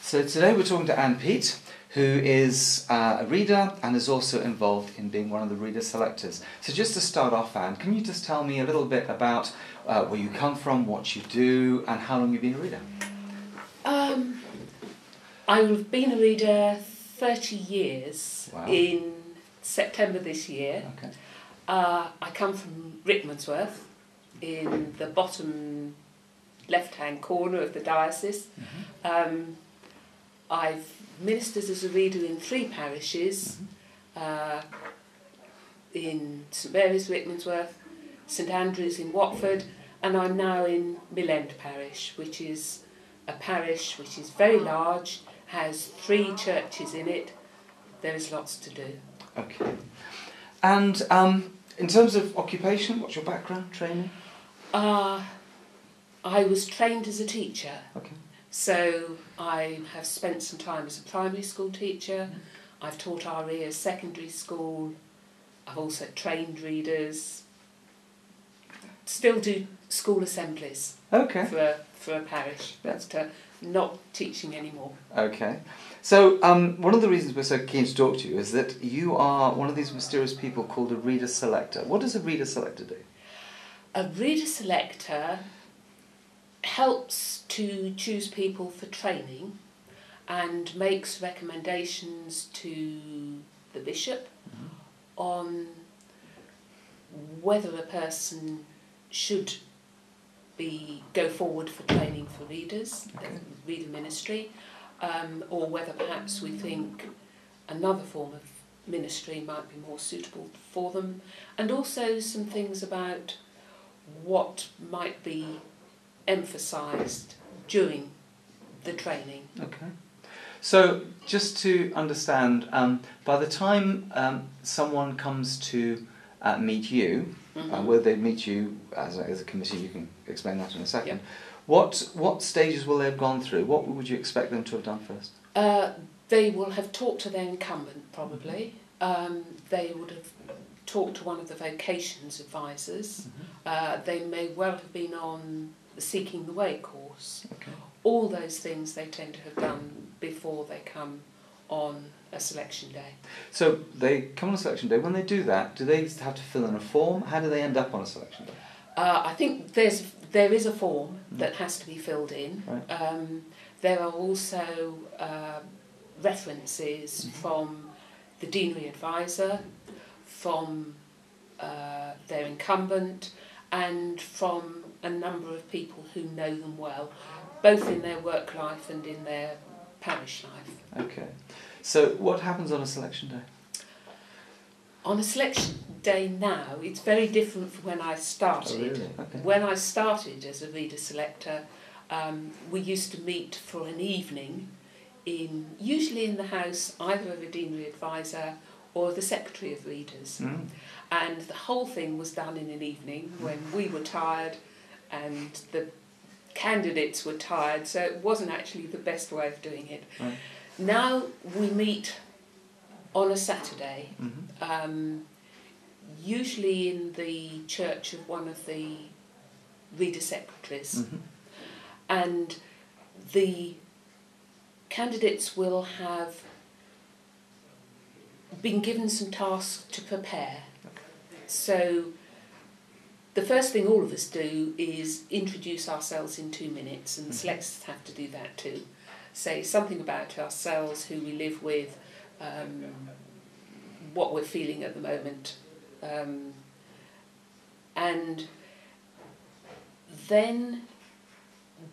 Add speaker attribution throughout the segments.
Speaker 1: So today we're talking to Ann Peat, who is a reader and is also involved in being one of the reader selectors. So just to start off, Ann, can you just tell me a little bit about where you come from, what you do, and how long you've been a reader?
Speaker 2: I've been a reader 30 years.
Speaker 1: Wow.
Speaker 2: In September this year.
Speaker 1: Okay.
Speaker 2: I come from Rickmansworth, in the bottom left-hand corner of the diocese.
Speaker 1: Mm-hmm.
Speaker 2: I've ministered as a reader in 3 parishes, in St Mary's, Rickmansworth, St Andrews in Watford, and I'm now in Millend Parish, which is a parish which is very large, has 3 churches in it. There is lots to do.
Speaker 1: Okay. And in terms of occupation, what's your background, training?
Speaker 2: I was trained as a teacher.
Speaker 1: Okay.
Speaker 2: So I have spent some time as a primary school teacher. I've taught RE as secondary school. I've also trained readers. Still do school assemblies.
Speaker 1: Okay.
Speaker 2: For a parish. That's not teaching anymore.
Speaker 1: Okay. So one of the reasons we're so keen to talk to you is that you are one of these mysterious people called a reader selector. What does a reader selector do?
Speaker 2: A reader selector helps to choose people for training and makes recommendations to the bishop on whether a person should go forward for training for readers, reader ministry, or whether perhaps we think another form of ministry might be more suitable for them, and also some things about what might be emphasised during the training. Okay.
Speaker 1: So just to understand, by the time someone comes to meet you, whether they meet you as a committee, you can explain that in a second. Yep. What stages will they have gone through? What would you expect them to have done first?
Speaker 2: They will have talked to their incumbent, probably. They would have talked to one of the vocations advisors. They may well have been on the Seeking the Way course. Okay. All those things they tend to have done before they come on a selection day.
Speaker 1: So they come on a selection day. When they do that, do they have to fill in a form? How do they end up on a selection day?
Speaker 2: I think there is a form that has to be filled in. Right. There are also references from the deanery advisor, from their incumbent, and from a number of people who know them well, both in their work life and in their parish life. Okay.
Speaker 1: So what happens on a selection day?
Speaker 2: On a selection day now, it's very different from when I started.
Speaker 1: Oh, really? Okay.
Speaker 2: When I started as a reader selector, we used to meet for an evening, usually in the house either of a deanery advisor or the secretary of readers. And the whole thing was done in an evening when we were tired and the candidates were tired, so it wasn't actually the best way of doing it. Right. Now we meet on a Saturday, usually in the church of one of the reader secretaries, and the candidates will have been given some tasks to prepare. So the first thing all of us do is introduce ourselves in 2 minutes, and the selectors have to do that too. Say something about ourselves, who we live with, what we're feeling at the moment. And then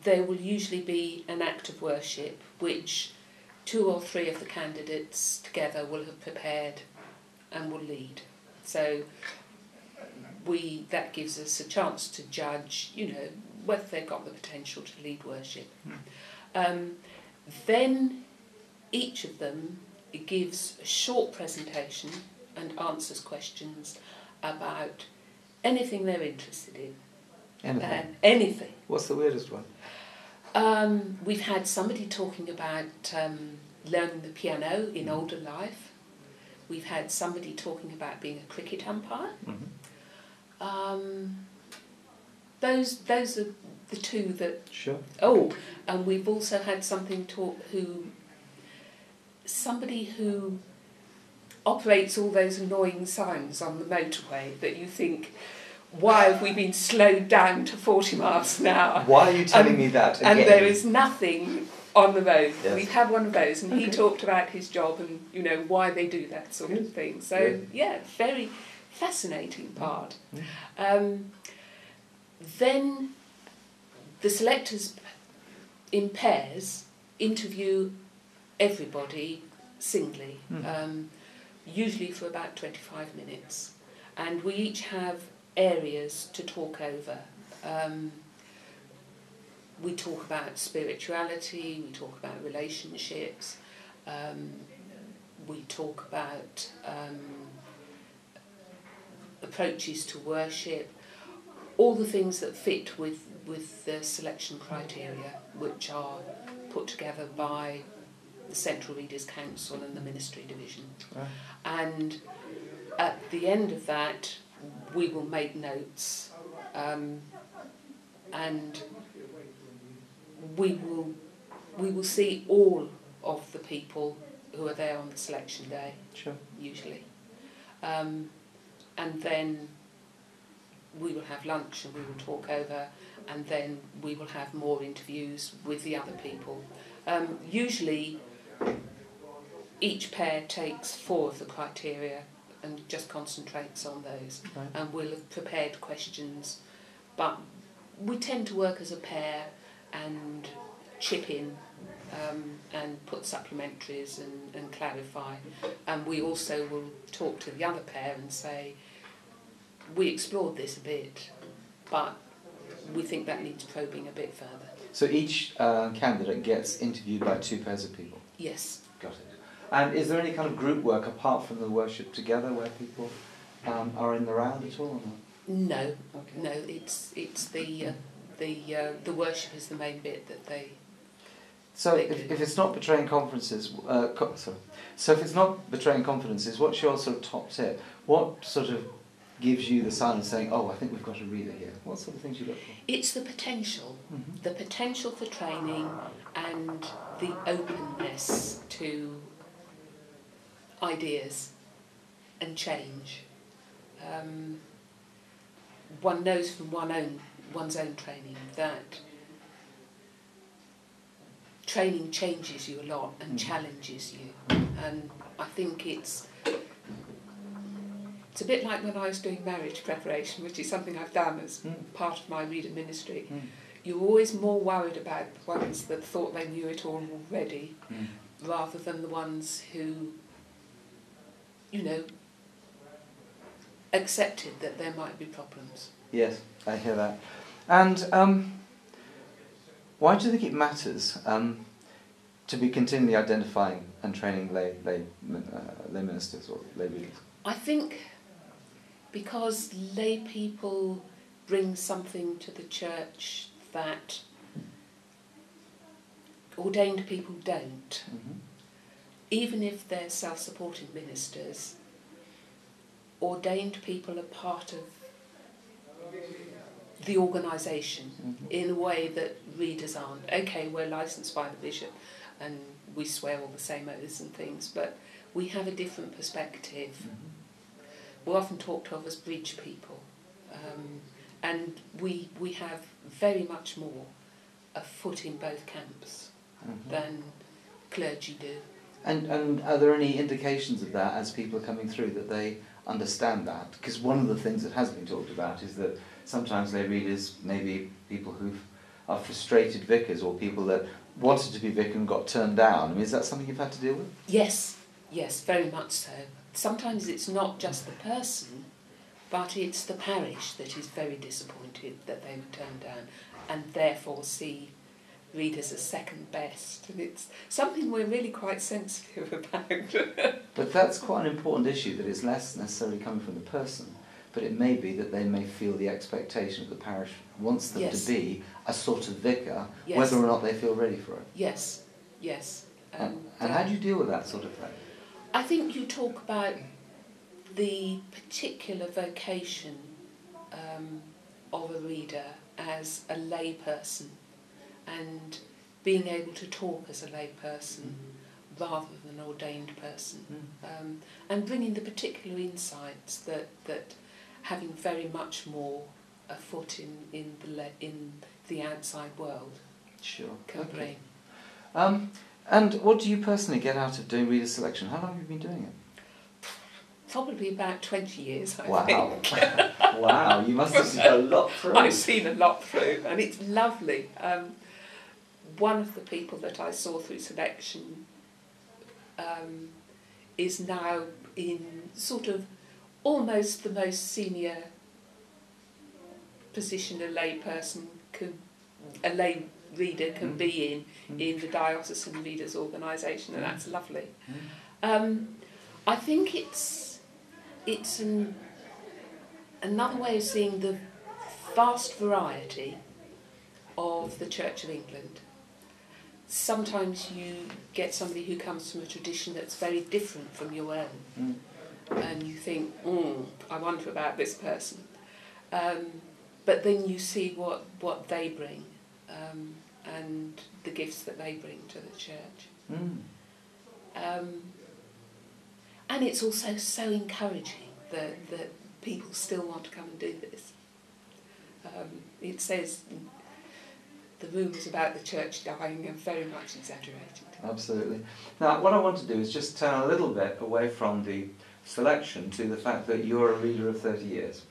Speaker 2: there will usually be an act of worship, which 2 or 3 of the candidates together will have prepared and will lead. So that gives us a chance to judge, whether they've got the potential to lead worship. Then each of them gives a short presentation and answers questions about anything they're interested in.
Speaker 1: Anything?
Speaker 2: Anything.
Speaker 1: What's the weirdest one?
Speaker 2: We've had somebody talking about learning the piano in older life. We've had somebody talking about being a cricket umpire. Those are the two that...
Speaker 1: Sure.
Speaker 2: Oh, and we've also had somebody who operates all those annoying signs on the motorway that you think, why have we been slowed down to 40 miles an hour?
Speaker 1: Why are you telling me that again?
Speaker 2: And there is nothing on the road.
Speaker 1: Yes.
Speaker 2: We've had one of those, and he talked about his job and, you know, why they do that sort of thing. So, yeah, very fascinating part. Then the selectors in pairs interview everybody singly, usually for about 25 minutes. And we each have areas to talk over. We talk about spirituality, we talk about relationships, we talk about approaches to worship, all the things that fit with the selection criteria, which are put together by the Central Readers' Council and the Ministry Division.
Speaker 1: Right.
Speaker 2: And at the end of that, we will make notes, and we will see all of the people who are there on the selection day, usually. And then we will have lunch and we will talk over, and then we will have more interviews with the other people. Usually each pair takes 4 of the criteria and just concentrates on those. Right. And we'll have prepared questions, but we tend to work as a pair and chip in and put supplementaries and clarify. And we also will talk to the other pair and say, we explored this a bit, but we think that needs probing a bit further.
Speaker 1: So each candidate gets interviewed by 2 pairs of people?
Speaker 2: Yes.
Speaker 1: Got it. And is there any kind of group work apart from the worship together where people are in the round at all? Or not?
Speaker 2: No, no. It's the worship is the main bit that they.
Speaker 1: So if it's not betraying conferences, so if it's not betraying confidences, what's your sort of top tip? What sort of gives you the sign of saying, oh, I think we've got a reader here? What sort of things you look for?
Speaker 2: It's the potential for training and the openness to ideas and change. One knows from one's own training that training changes you a lot and challenges you, and I think it's a bit like when I was doing marriage preparation, which is something I've done as part of my reader ministry. You're always more worried about the ones that thought they knew it all already, rather than the ones who, you know, accepted that there might be problems.
Speaker 1: Yes, I hear that. And why do you think it matters to be continually identifying and training lay ministers or lay readers?
Speaker 2: I think because lay people bring something to the church that ordained people don't. Even if they're self-supporting ministers, ordained people are part of the organisation in a way that readers aren't. Okay, we're licensed by the bishop and we swear all the same oaths and things, but we have a different perspective. We're often talked of as bridge people, and we have very much more a foot in both camps than clergy do. And
Speaker 1: are there any indications of that as people are coming through, that they understand that? Because one of the things that has been talked about is that sometimes lay readers may be people who are frustrated vicars or people that wanted to be vicar and got turned down. I mean, is that something you've had to deal with?
Speaker 2: Yes, very much so. Sometimes it's not just the person, but it's the parish that is very disappointed that they were turned down and therefore see readers as second best. And it's something we're really quite sensitive about.
Speaker 1: But that's quite an important issue, that it's less necessarily coming from the person, but it may be that they may feel the expectation of the parish wants them to be a sort of vicar, whether or not they feel ready for it.
Speaker 2: Yes.
Speaker 1: And how do you deal with that sort of thing?
Speaker 2: I think you talk about the particular vocation of a reader as a lay person and being able to talk as a lay person rather than an ordained person, and bringing the particular insights that having very much more a foot in the outside world can bring.
Speaker 1: And what do you personally get out of doing reader selection? How long have you been doing it?
Speaker 2: Probably about 20 years, I think.
Speaker 1: Wow, you must have seen a lot through.
Speaker 2: I've seen a lot through, and it's lovely. One of the people that I saw through selection is now in sort of almost the most senior position a lay reader can be in the Diocesan Readers Organisation, and that's lovely. I think it's another way of seeing the vast variety of the Church of England. Sometimes you get somebody who comes from a tradition that's very different from your own, and you think, I wonder about this person. But then you see what they bring, and the gifts that they bring to the church. And it's also so encouraging that people still want to come and do this. It says the rumours about the church dying are very much exaggerated.
Speaker 1: Absolutely. Now, what I want to do is just turn a little bit away from the selection to the fact that you're a reader of 30 years.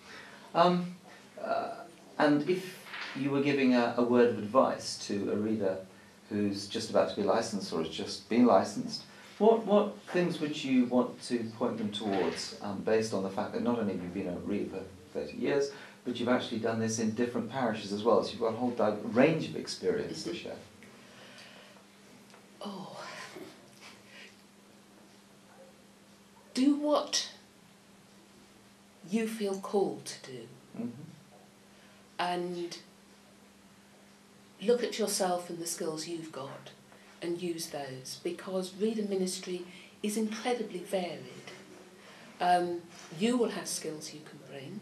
Speaker 1: And if you were giving a word of advice to a reader who's just about to be licensed or has just been licensed, what things would you want to point them towards, based on the fact that not only have you been a reader for 30 years, but you've actually done this in different parishes as well, so you've got a whole range of experience to share?
Speaker 2: Do what you feel called to do. And look at yourself and the skills you've got and use those, because reader ministry is incredibly varied. You will have skills you can bring,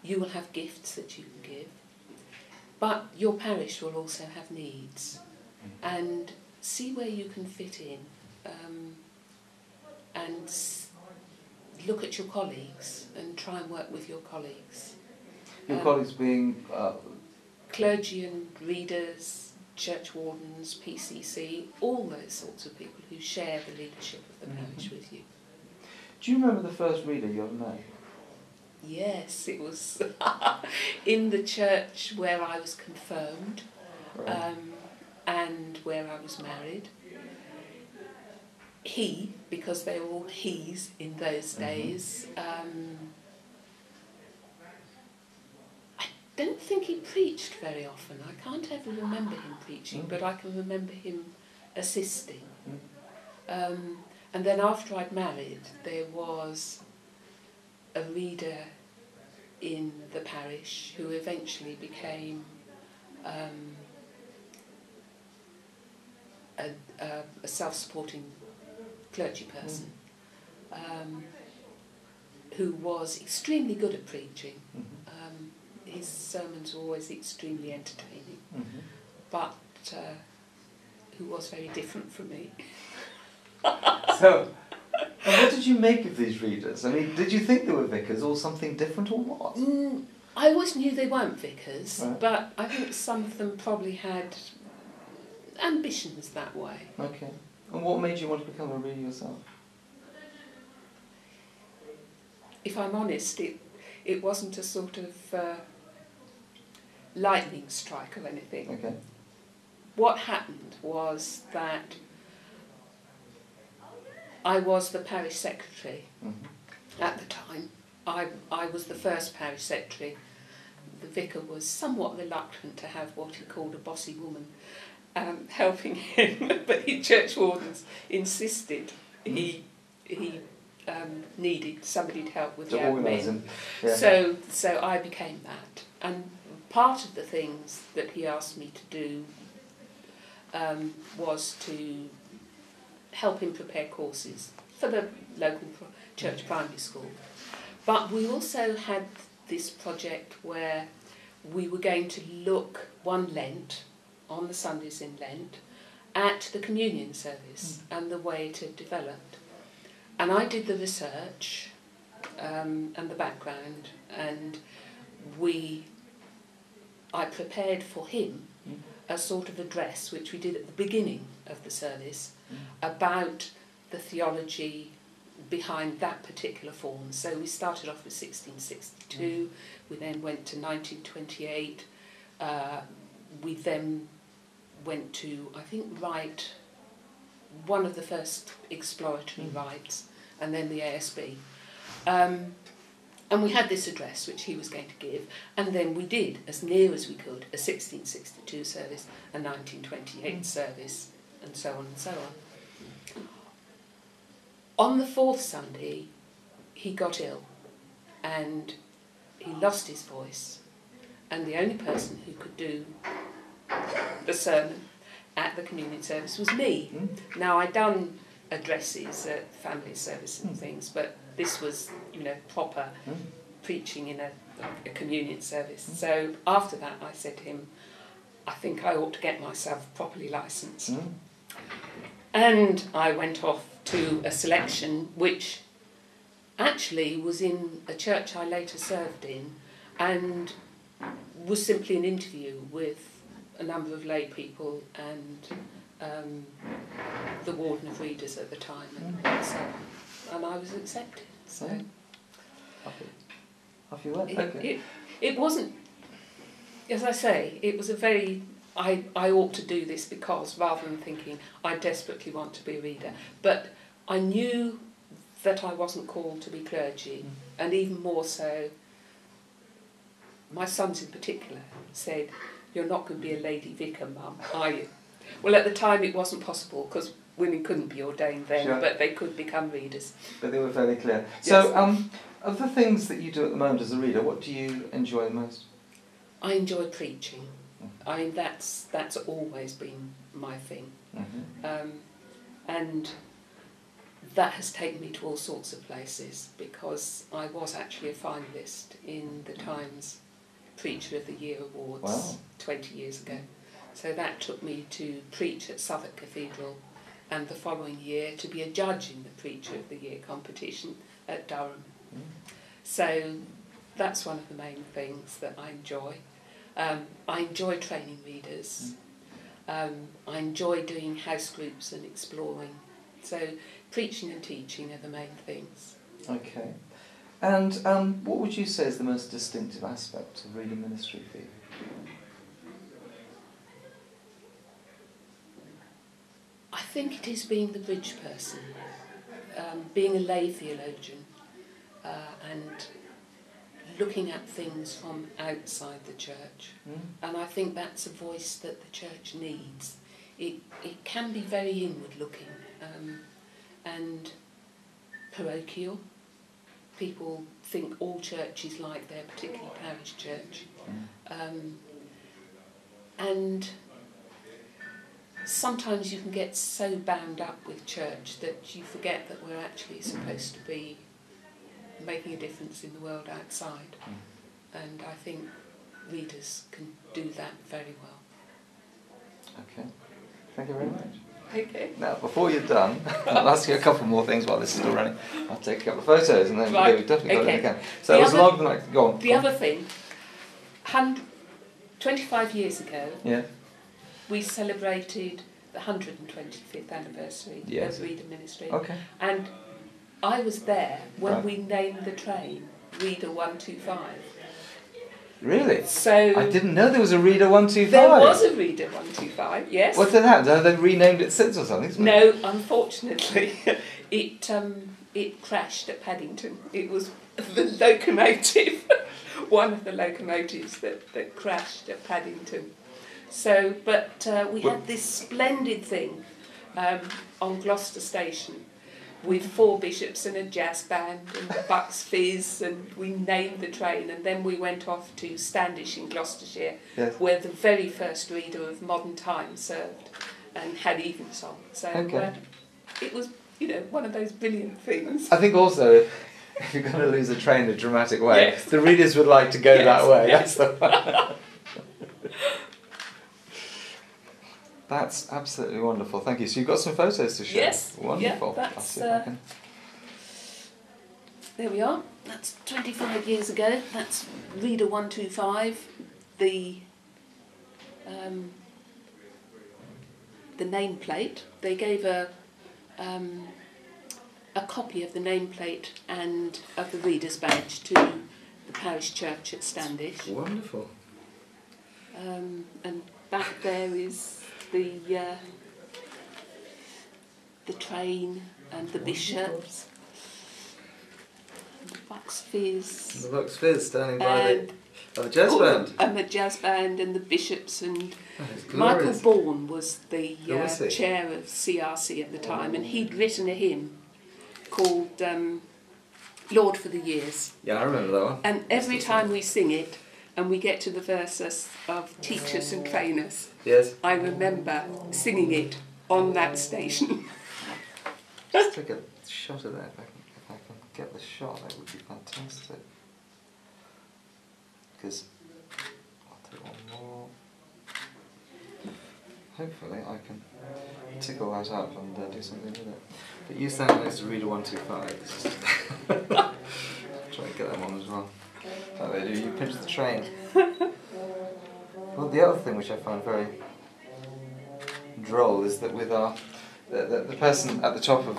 Speaker 2: you will have gifts that you can give, but your parish will also have needs, and see where you can fit in, and look at your colleagues and try and work with your colleagues.
Speaker 1: Your colleagues being?
Speaker 2: Clergy and readers, church wardens, PCC, all those sorts of people who share the leadership of the parish with you.
Speaker 1: Do you remember the first reader you ever met?
Speaker 2: Yes, it was in the church where I was confirmed, and where I was married. He, because they were all he's in those days, I don't think he preached very often. I can't ever remember him preaching, but I can remember him assisting. And then after I'd married, there was a reader in the parish who eventually became a self-supporting clergy person, who was extremely good at preaching. His sermons were always extremely entertaining, but who was very different from me.
Speaker 1: So, and what did you make of these readers? I mean, did you think they were vicars or something different, or what?
Speaker 2: I always knew they weren't vicars,
Speaker 1: right.
Speaker 2: But I think some of them probably had ambitions that way.
Speaker 1: Okay. And what made you want to become a reader yourself?
Speaker 2: If I'm honest, it wasn't a sort of lightning strike or anything.
Speaker 1: Okay.
Speaker 2: What happened was that I was the parish secretary at the time. I was the first parish secretary. The vicar was somewhat reluctant to have what he called a bossy woman helping him, but the church wardens insisted he needed somebody to help with the admin. Yeah. So I became that. And part of the things that he asked me to do was to help him prepare courses for the local church primary school. But we also had this project where we were going to look one Lent, on the Sundays in Lent, at the communion service and the way it had developed. And I did the research and the background, and I prepared for him a sort of address, which we did at the beginning of the service, about the theology behind that particular form. So we started off with 1662, we then went to 1928, we then went to, I think, write one of the first exploratory rites, and then the ASB. And we had this address which he was going to give, and then we did, as near as we could, a 1662 service, a 1928 service, and so on and so on. On the fourth Sunday, he got ill, and he lost his voice, and the only person who could do the sermon at the communion service was me. Now, I'd done addresses at family service and things, but this was, you know, proper preaching in a communion service. So after that, I said to him, I think I ought to get myself properly licensed. And I went off to a selection, which actually was in a church I later served in, and was simply an interview with a number of lay people and the warden of readers at the time, and so on. And I was accepted. So
Speaker 1: off you went. Okay.
Speaker 2: It wasn't, as I say, it was a very, I ought to do this because, rather than thinking I desperately want to be a reader. But I knew that I wasn't called to be clergy, and even more so, my sons in particular said, "You're not going to be a lady vicar, Mum, are you?" Well, at the time it wasn't possible because women couldn't be ordained then,
Speaker 1: Sure.
Speaker 2: but they could become readers.
Speaker 1: But they were fairly clear.
Speaker 2: Yes.
Speaker 1: So, of the things that you do at the moment as a reader, what do you enjoy the most?
Speaker 2: I enjoy preaching. I mean, that's always been my thing. And that has taken me to all sorts of places, because I was actually a finalist in the Times Preacher of the Year Awards 20 years ago. So that took me to preach at Southwark Cathedral, and the following year to be a judge in the Preacher of the Year competition at Durham. So that's one of the main things that I enjoy. I enjoy training readers. I enjoy doing house groups and exploring. So preaching and teaching are the main things.
Speaker 1: Okay. And what would you say is the most distinctive aspect of reading ministry for you?
Speaker 2: I think it is being the bridge person, being a lay theologian, and looking at things from outside the church. And I think that's a voice that the church needs. It can be very inward looking and parochial. People think all churches like their particular parish church. And sometimes you can get so bound up with church that you forget that we're actually supposed to be making a difference in the world outside. And I think readers can do that very well.
Speaker 1: Okay. Thank you very much.
Speaker 2: Okay.
Speaker 1: Now, before you're done, I'll ask you a couple more things while this is still running. I'll take a couple of photos and then we've definitely got it again. So
Speaker 2: the
Speaker 1: it was longer than I could go on.
Speaker 2: The other thing, 25 years ago, we celebrated the 125th anniversary of Reader Ministry.
Speaker 1: Okay.
Speaker 2: And I was there when we named the train Reader 125.
Speaker 1: Really?
Speaker 2: So
Speaker 1: I didn't know there was a Reader 125.
Speaker 2: There was a Reader 125, yes.
Speaker 1: What's that happened? Have they renamed it since or something?
Speaker 2: No, unfortunately, it crashed at Paddington. It was the locomotive, one of the locomotives that crashed at Paddington. So, but we had this splendid thing on Gloucester Station with 4 bishops and a jazz band and Bucks Fizz, and we named the train, and then we went off to Standish in Gloucestershire, where the very first reader of Modern Times served and had evensong. So it was, one of those brilliant things.
Speaker 1: I think also, if you're going to lose a train in a dramatic way,
Speaker 2: Yes.
Speaker 1: the readers would like to go
Speaker 2: Yes,
Speaker 1: that way.
Speaker 2: yes.
Speaker 1: That's the That's absolutely wonderful. Thank you. So you've got some photos to share.
Speaker 2: Yes.
Speaker 1: Wonderful.
Speaker 2: Yeah,
Speaker 1: I'll
Speaker 2: that's,
Speaker 1: see if I can.
Speaker 2: there we are. That's 25 years ago. That's Reader 125. The nameplate. They gave a copy of the nameplate and of the reader's badge to the parish church at Standish.
Speaker 1: Wonderful.
Speaker 2: And back there is the train and the bishops, and the Bucks Fizz,
Speaker 1: The Bucks Fizz standing by the jazz band.
Speaker 2: and the jazz band and the bishops, and
Speaker 1: That is
Speaker 2: Michael
Speaker 1: glorious.
Speaker 2: Bourne was the
Speaker 1: Oh, was he?
Speaker 2: chair of CRC at the time, and he'd written a hymn called Lord for the Years.
Speaker 1: Yeah, I remember that one.
Speaker 2: And every time we sing it, and we get to the verses of teachers and trainers,
Speaker 1: Yes.
Speaker 2: I remember singing it on that station.
Speaker 1: Just take a shot of that. If I can get the shot, that would be fantastic. Because I'll take one more. Hopefully I can tickle that up and do something with it. But you stand next to Reader 125. Try and get that one as well. Like they do, you pinch the train. Well, the other thing which I find very droll is that with the person at the top of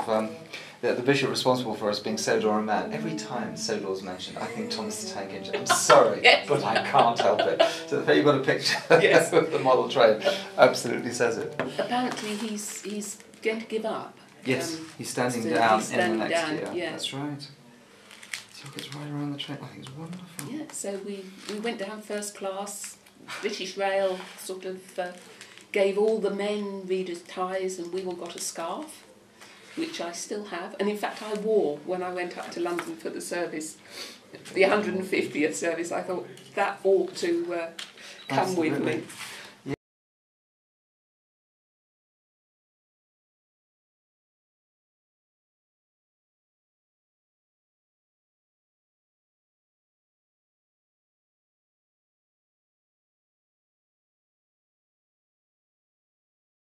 Speaker 1: the bishop responsible for us being Sodor and Man, every time Sodor's mentioned, I think Thomas the Tank Engine. I'm sorry,
Speaker 2: Yes.
Speaker 1: but I can't help it. So the fact you've got a picture
Speaker 2: Yes.
Speaker 1: of the model train absolutely says it.
Speaker 2: Apparently he's going to give up.
Speaker 1: Yes, he's standing
Speaker 2: so
Speaker 1: down
Speaker 2: he's
Speaker 1: in the
Speaker 2: standing
Speaker 1: next
Speaker 2: down,
Speaker 1: year.
Speaker 2: yeah.
Speaker 1: That's right. So it's right around the train. I think it's wonderful.
Speaker 2: Yeah, so we went down first class. British Rail sort of gave all the men readers ties, and we all got a scarf, which I still have. And in fact I wore when I went up to London for the service, the 150th service. I thought that ought to come with me.
Speaker 1: Absolutely.